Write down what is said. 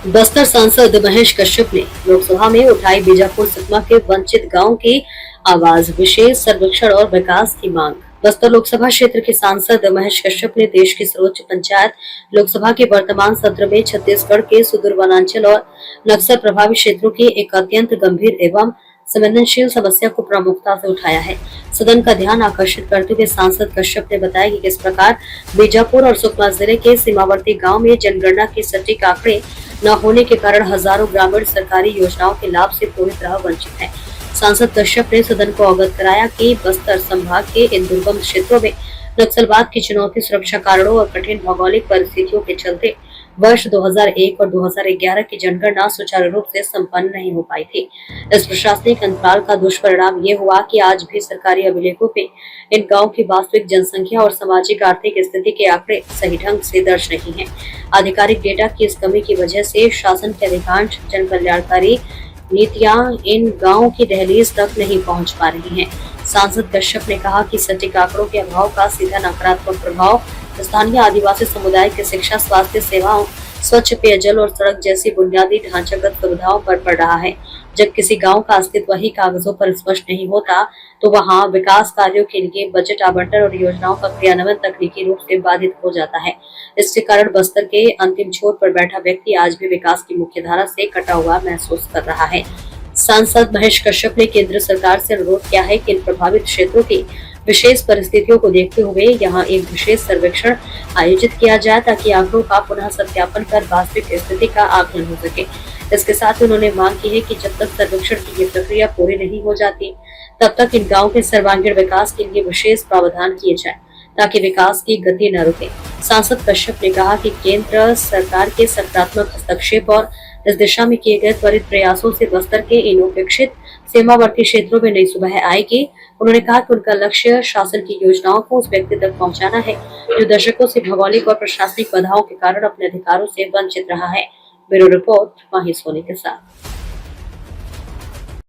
बस्तर सांसद महेश कश्यप ने लोकसभा में उठाई बीजापुर सुकमा के वंचित गांव की आवाज, विशेष सर्वेक्षण और विकास की मांग। बस्तर लोकसभा क्षेत्र के सांसद महेश कश्यप ने देश की सर्वोच्च पंचायत लोकसभा के वर्तमान सत्र में छत्तीसगढ़ के सुदूर वनांचल और नक्सल प्रभावित क्षेत्रों की एक अत्यंत गंभीर एवं संवेदनशील समस्या को प्रमुखता से उठाया है। सदन का ध्यान आकर्षित करते हुए सांसद कश्यप ने बताया कि किस प्रकार बीजापुर और सुकमा जिले के सीमावर्ती गांव में जनगणना के सटीक आंकड़े न होने के कारण हजारों ग्रामीण सरकारी योजनाओं के लाभ से पूरी तरह वंचित हैं। सांसद कश्यप ने सदन को अवगत कराया कि बस्तर संभाग के इन दुर्गम क्षेत्रों में नक्सलवाद की चुनौती, सुरक्षा कारणों और कठिन भौगोलिक परिस्थितियों के चलते वर्ष 2001 और 2011 की जनगणना सुचारू रूप से संपन्न नहीं हो पाई थी। इस प्रशासनिक अंतराल का दुष्परिणाम ये हुआ कि आज भी सरकारी अभिलेखों पे इन गांव की वास्तविक जनसंख्या और सामाजिक आर्थिक स्थिति के आंकड़े सही ढंग से दर्ज नहीं है। आधिकारिक डेटा की इस कमी की वजह से शासन के अधिकांश जन कल्याणकारी नीतियां इन गांवों की दहलीज तक नहीं पहुंच पा रही हैं। सांसद कश्यप ने कहा कि सटीक आंकड़ों के अभाव का सीधा नकारात्मक प्रभाव स्थानीय आदिवासी समुदाय की शिक्षा, स्वास्थ्य सेवाओं, स्वच्छ पेयजल और सड़क जैसी बुनियादी ढांचागत सुविधाओं पर पड़ रहा है। जब किसी गांव का अस्तित्व ही कागजों पर स्पष्ट नहीं होता, तो वहां विकास कार्यों के लिए बजट आवंटन और योजनाओं का क्रियान्वयन तकनीकी रूप से बाधित हो जाता है। इसके कारण बस्तर के अंतिम छोर पर बैठा व्यक्ति आज भी विकास की मुख्य धारा से कटा हुआ महसूस कर रहा है। सांसद महेश कश्यप ने केंद्र सरकार से अनुरोध किया है कि इन प्रभावित क्षेत्रों की विशेष परिस्थितियों को देखते हुए यहां एक विशेष सर्वेक्षण आयोजित किया जाए, ताकि आंकड़ों का पुनः सत्यापन कर वास्तविक स्थिति का आकलन हो सके। इसके साथ उन्होंने मांग की है कि जब तक सर्वेक्षण की ये प्रक्रिया पूरी नहीं हो जाती, तब तक इन गाँव के सर्वांगीण विकास के लिए विशेष प्रावधान किए जाए, ताकि विकास की गति न रुके। सांसद कश्यप ने कहा कि केंद्र सरकार के सकारात्मक हस्तक्षेप और इस दिशा में किए गए त्वरित प्रयासों से बस्तर के इन उपेक्षित सीमावर्ती क्षेत्रों में नई सुबह आएगी। उन्होंने कहा कि उनका लक्ष्य शासन की योजनाओं को उस व्यक्ति तक पहुंचाना है जो दशकों से भौगोलिक और प्रशासनिक बाधाओं के कारण अपने अधिकारों से वंचित रहा है। ब्यूरो रिपोर्ट, माही सोनी के साथ।